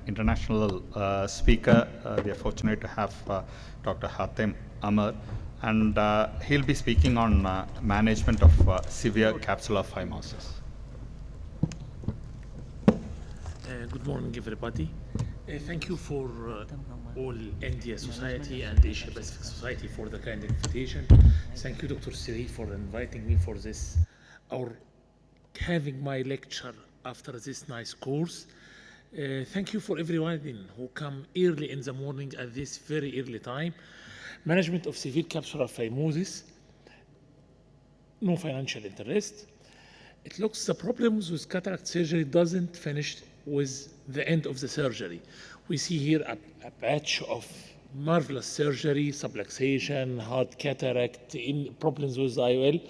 International speaker. We are fortunate to have Dr. Hatem AMMAR, and he'll be speaking on management of severe capsular phimosis. Good morning, everybody. Thank you for all India Society and Asia Pacific Society for the kind invitation. Thank you, Dr. Siri, for inviting me for this, or having my lecture after this nice course. Thank you for everyone who come early in the morning at this very early time. Management of severe capsular phimosis, no financial interest. It looks the problems with cataract surgery doesn't finish with the end of the surgery. We see here a patch of marvelous surgery, subluxation, hard cataract, problems with IOL.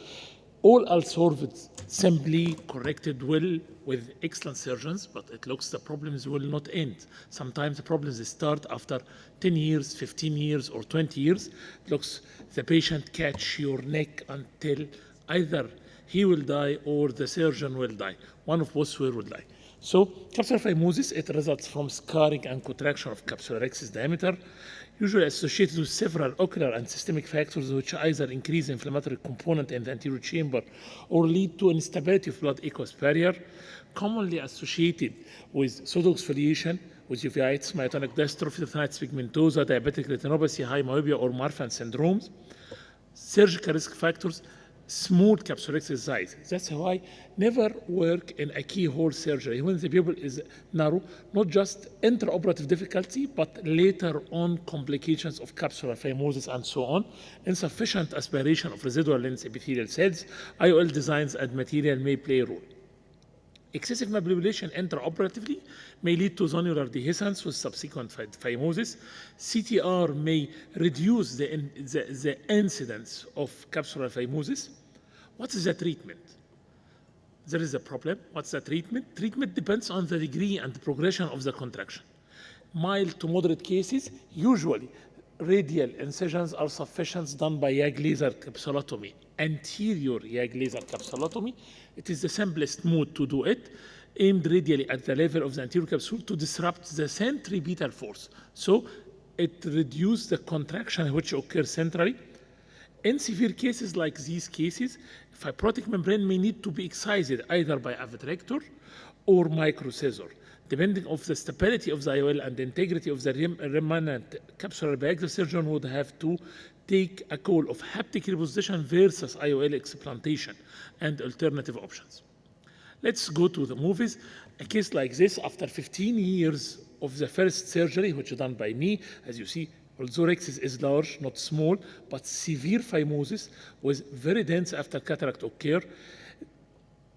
All are solved simply, corrected well with excellent surgeons, but it looks the problems will not end. Sometimes the problems start after 10 years, 15 years, or 20 years. It looks the patient catch your neck until either he will die or the surgeon will die. One of both will die. So capsular phimosis, it results from scarring and contraction of capsular axis diameter, usually associated with several ocular and systemic factors which either increase inflammatory component in the anterior chamber or lead to instability of blood aqueous barrier, commonly associated with pseudoexfoliation, with uveitis, myotonic dystrophy, retinitis pigmentosa, diabetic retinopathy, high myopia, or Marfan syndromes. Surgical risk factors, smooth capsular axis size. That's why never work in a keyhole surgery when the pupil is narrow, not just intraoperative difficulty, but later on complications of capsular phimosis and so on. Insufficient aspiration of residual lens epithelial cells, IOL designs and material may play a role. Excessive manipulation intraoperatively may lead to zonular dehiscence with subsequent phimosis. CTR may reduce the incidence of capsular phimosis. What is the treatment? There is a problem. What's the treatment? Treatment depends on the degree and progression of the contraction. Mild to moderate cases, usually radial incisions are sufficient done by YAG laser capsulotomy. Anterior YAG laser capsulotomy, it is the simplest mode to do it, aimed radially at the level of the anterior capsule to disrupt the centripetal force. So it reduces the contraction which occurs centrally. In severe cases like these cases, fibrotic membrane may need to be excised either by a vitrector or microscissor. Depending on the stability of the IOL and the integrity of the remnant capsular bag, the surgeon would have to take a call of haptic reposition versus IOL explantation and alternative options. Let's go to the movies. A case like this, after 15 years of the first surgery, which is done by me, as you see, although rexis is large, not small, but severe phimosis with very dense after cataract occur,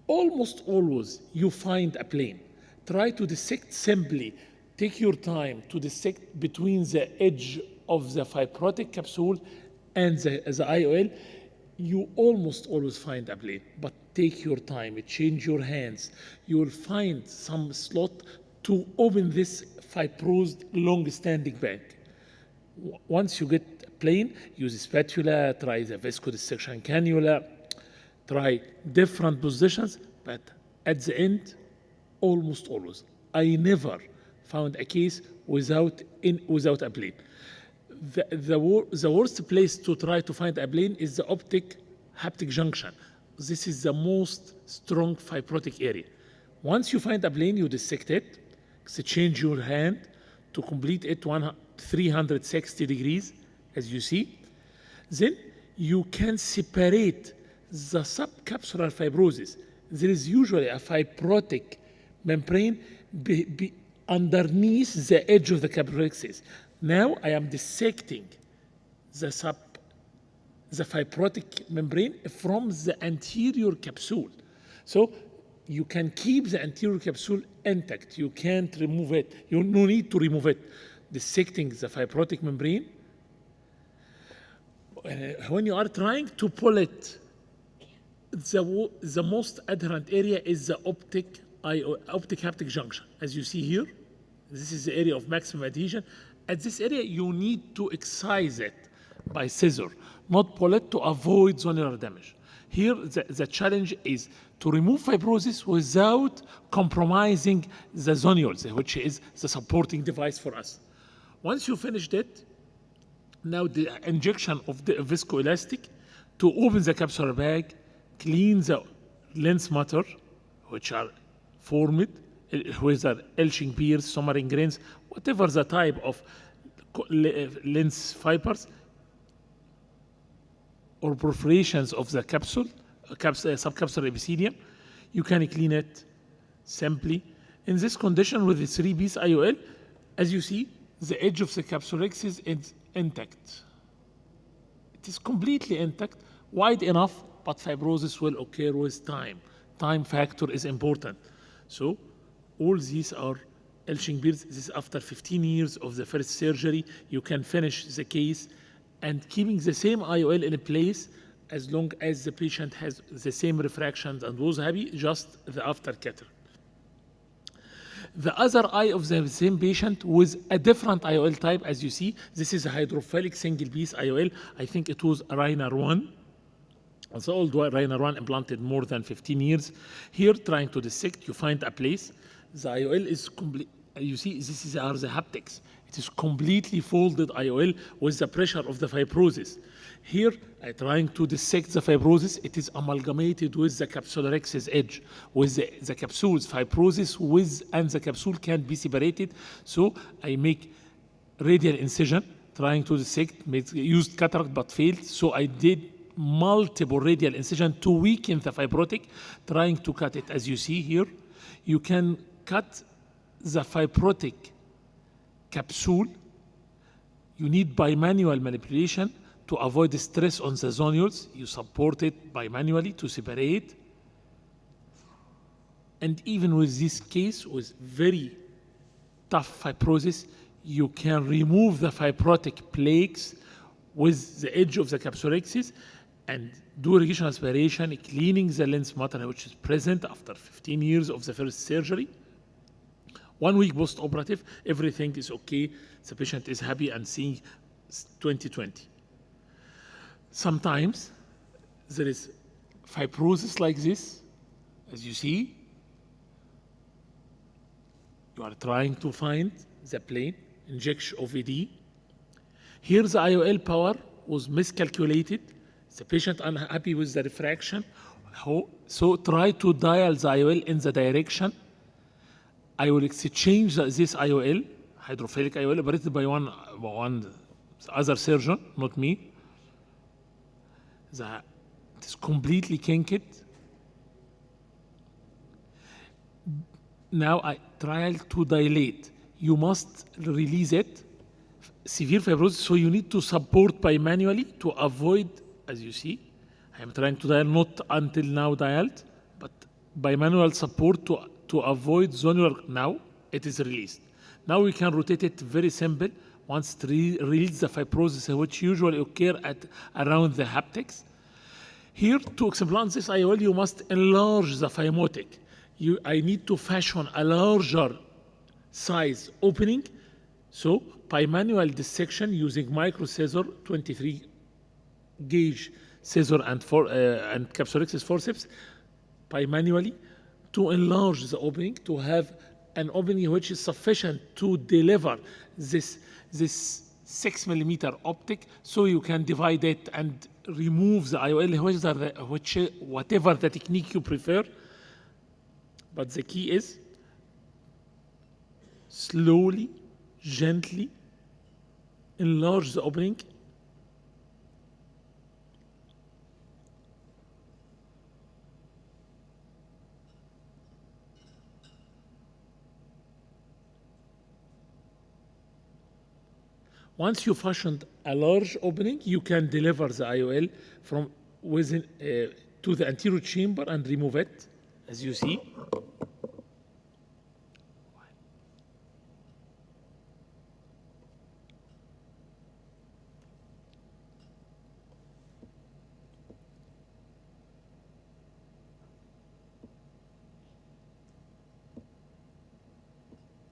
almost always you find a plane. Try to dissect simply. Take your time to dissect between the edge of the fibrotic capsule and the IOL. You almost always find a plane, but take your time, change your hands. You will find some slot to open this fibrosed, long-standing bag. Once you get a plane, use a spatula, try the viscodissection cannula, try different positions, but at the end, almost always, I never found a case without a plane. The worst place to try to find a plane is the optic haptic junction. This is the most strong fibrotic area. Once you find a plane, you dissect it, change your hand to complete it 360 degrees, as you see. Then you can separate the subcapsular fibrosis. There is usually a fibrotic membrane underneath the edge of the capsular axis. Now I am dissecting the fibrotic membrane from the anterior capsule. So you can keep the anterior capsule intact. You can't remove it. You no need to remove it. Dissecting the fibrotic membrane. When you are trying to pull it, the most adherent area is the optic haptic junction. As you see here, this is the area of maximum adhesion. At this area, you need to excise it by scissor, not pull it to avoid zonular damage. Here, the challenge is to remove fibrosis without compromising the zonules, which is the supporting device for us. Once you finished it, now the injection of the viscoelastic to open the capsular bag, clean the lens matter, which are formed, whether Elching piers, somarin grains, whatever the type of lens fibers or perforations of the capsule, subcapsular epithelium, you can clean it simply. In this condition with the 3-piece IOL, as you see, the edge of the capsulorhexis is intact. It is completely intact, wide enough, but fibrosis will occur with time. Time factor is important. So all these are Elching piers. This is after 15 years of the first surgery. You can finish the case and keeping the same IOL in place as long as the patient has the same refractions and was happy, just the after catheter. The other eye of the same patient with a different IOL type, as you see, this is a hydrophilic single-piece IOL. I think it was Rainer 1. Also, old Rainer 1 implanted more than 15 years. Here, trying to dissect, you find a place. The IOL is complete. You see, this are the haptics. It is completely folded IOL with the pressure of the fibrosis. Here, trying to dissect the fibrosis, it is amalgamated with the capsulorhexis edge, with the capsule's fibrosis and the capsule can be separated. So I make radial incision, trying to dissect, used cataract but failed. So I did multiple radial incision to weaken the fibrotic, trying to cut it. As you see here, you can cut the fibrotic capsule. You need bimanual manipulation to avoid the stress on the zonules. You support it bimanually to separate. And even with this case, with very tough fibrosis, you can remove the fibrotic plaques with the edge of the capsulorhexis and do irrigation aspiration, cleaning the lens matter which is present after 15 years of the first surgery. 1 week post-operative, everything is okay. The patient is happy and seeing 20/20. Sometimes there is fibrosis like this, as you see. You are trying to find the plane, injection OVD. Here the IOL power was miscalculated. The patient unhappy with the refraction. So try to dial the IOL in the direction. I will exchange this IOL, hydrophilic IOL, operated by one other surgeon, not me. It is completely kinked. Now I try to dilate. You must release it. Severe fibrosis, so you need to support bimanually to avoid, as you see, I am trying to dial, not until now dialed, but bimanual support to avoid zonular. Now it is released. Now we can rotate it very simple. Once it release the fibrosis, which usually occur at around the haptics. Here, to explant this IOL, you must enlarge the phimotic. I need to fashion a larger size opening. So, bimanual dissection using micro scissor, 23 gauge scissor and capsulorhexis forceps, bimanually, to enlarge the opening, to have an opening which is sufficient to deliver this 6 millimeter optic, so you can divide it and remove the IOL, whatever the technique you prefer. But the key is slowly, gently enlarge the opening. Once you fashioned a large opening, you can deliver the IOL from within to the anterior chamber and remove it, as you see.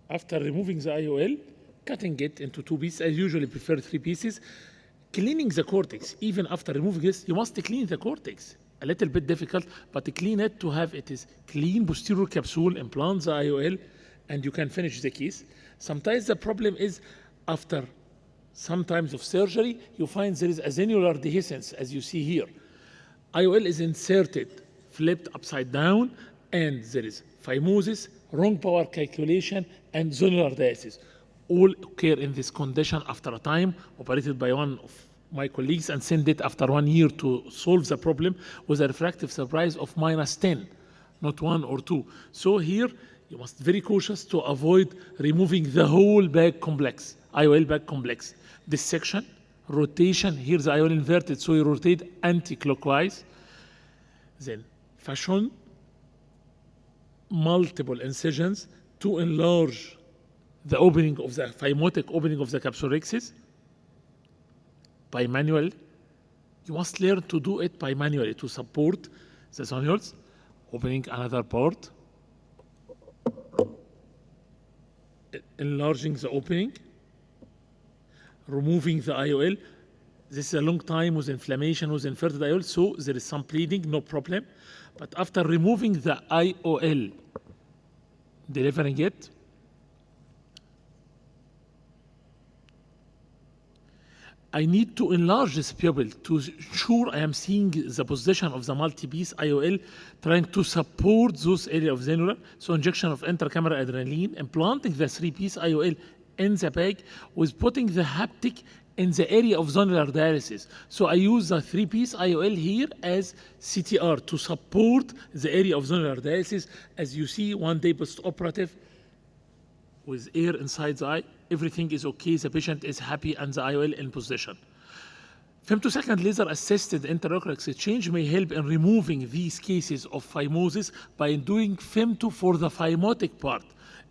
After removing the IOL, cutting it into 2 pieces. I usually prefer 3 pieces. Cleaning the cortex, even after removing this, you must clean the cortex. a little bit difficult, but the Keynote to have it is clean posterior capsule, implant the IOL, and you can finish the case. Sometimes the problem is after sometimes of surgery, you find there is a zenular dehiscence, as you see here. IOL is inserted, flipped upside down, and there is phimosis, wrong power calculation, and zonular diastasis. All occur in this condition after a time, operated by one of my colleagues, and send it after 1 year to solve the problem with a refractive surprise of -10, not 1 or 2. So here, you must be very cautious to avoid removing the whole back complex, IOL back complex. Dissection, rotation, here the IOL inverted, so you rotate anti-clockwise. Then fashion multiple incisions to enlarge the opening of the phimotic opening of the capsulorhexis by manual. You must learn to do it by manually to support the zonules, opening another part, enlarging the opening, removing the IOL. This is a long time with inflammation with inverted IOL, so there is some bleeding, no problem. But after removing the IOL, delivering it, I need to enlarge this pupil to ensure I am seeing the position of the multi-piece IOL, trying to support those areas of zenular. So injection of intracameral adrenaline, implanting the 3-piece IOL in the bag with putting the haptic in the area of zonular dialysis. So I use the 3-piece IOL here as CTR to support the area of zonular dialysis. As you see, 1 day post-operative with air inside the eye, everything is okay, the patient is happy, and the IOL in position. Femtosecond laser-assisted intraocular exchange may help in removing these cases of phimosis by doing femto for the phimotic part.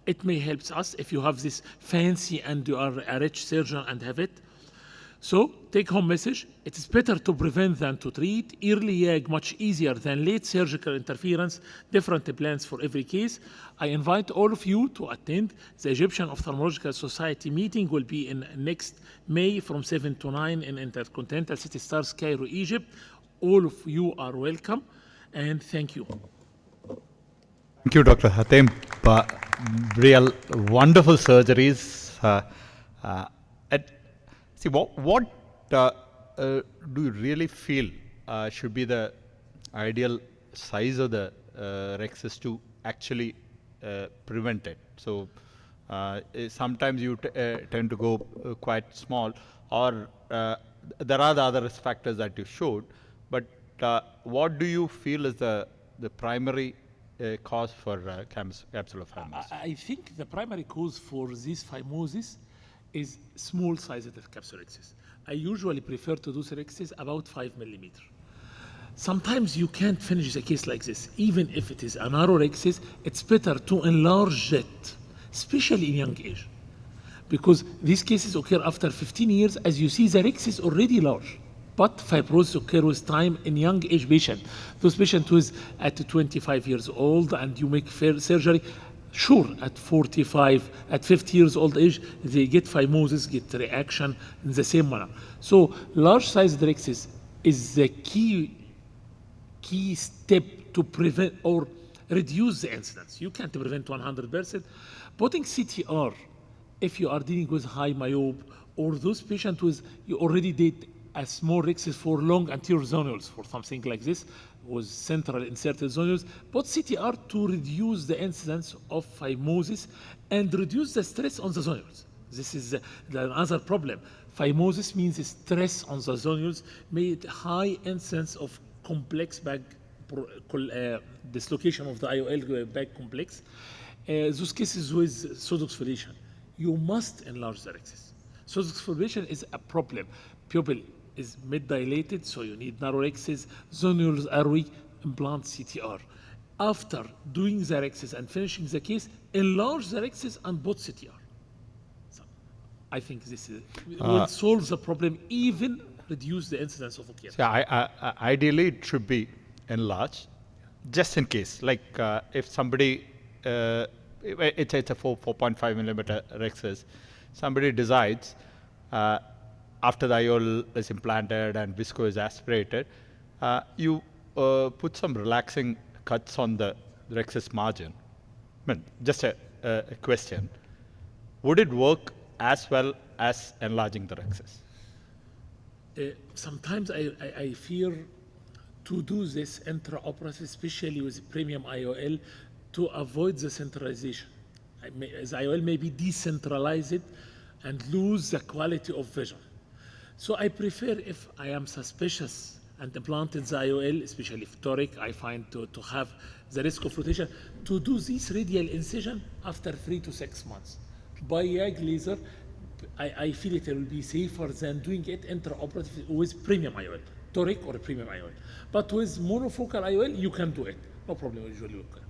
It may help us if you have this fancy and you are a rich surgeon and have it. So, take-home message, it is better to prevent than to treat. Early YAG much easier than late surgical interference, different plans for every case. I invite all of you to attend the Egyptian Ophthalmological Society meeting will be in next May from 7 to 9 in Intercontinental City Stars, Cairo, Egypt. All of you are welcome, and thank you. Thank you, Dr. Hatem. Real wonderful surgeries. See, what do you really feel should be the ideal size of the rhexis to actually prevent it? So sometimes you tend to go quite small, or there are the other risk factors that you showed, but what do you feel is the primary cause for capsular phimosis? I think the primary cause for this phimosis is small sized capsulorhexis. I usually prefer to do rhexis about 5 millimeter. Sometimes you can't finish the case like this. Even if it is a narrow rhexis, it's better to enlarge it, especially in young age. Because these cases occur after 15 years. As you see, the rhexis is already large. But fibrosis occurs with time in young age patient. Those patients who is at 25 years old and you make surgery, sure, at 45, at 50 years old age, they get phimosis, get reaction in the same manner. So large size rhexis is the key step to prevent or reduce the incidence. You can't prevent 100%. Putting CTR, if you are dealing with high myope or those patients with, you already did a small rhexis for long anterior zonules for something like this, was central inserted zonules, put CTR to reduce the incidence of phimosis and reduce the stress on the zonules. This is the other problem. Phimosis means stress on the zonules, made high incidence of complex back dislocation of the IOL back complex. Those cases with pseudoexfoliation, you must enlarge the rhexis. Pseudoexfoliation is a problem. Pupil is mid-dilated, so you need narrow rhexis, zonules are weak, implant CTR. After doing the rhexis and finishing the case, enlarge the rhexis and put CTR. So I think this will solve the problem, even reduce the incidence of occurrence. Yeah, ideally it should be enlarged, just in case. Like if somebody, it's a 4.5 millimeter rhexis, somebody decides after the IOL is implanted and visco is aspirated, you put some relaxing cuts on the rexus margin, I mean, just a question, would it work as well as enlarging the rexus? Sometimes I fear to do this intraoperative, especially with premium IOL, to avoid the centralization. As IOL may be decentralized and lose the quality of vision. So I prefer, if I am suspicious and implanted the IOL, especially if toric, I find to have the risk of rotation, to do this radial incision after 3 to 6 months. By YAG laser, I feel it will be safer than doing it intraoperative with premium IOL, toric or premium IOL. But with monofocal IOL, you can do it. No problem, usually you can.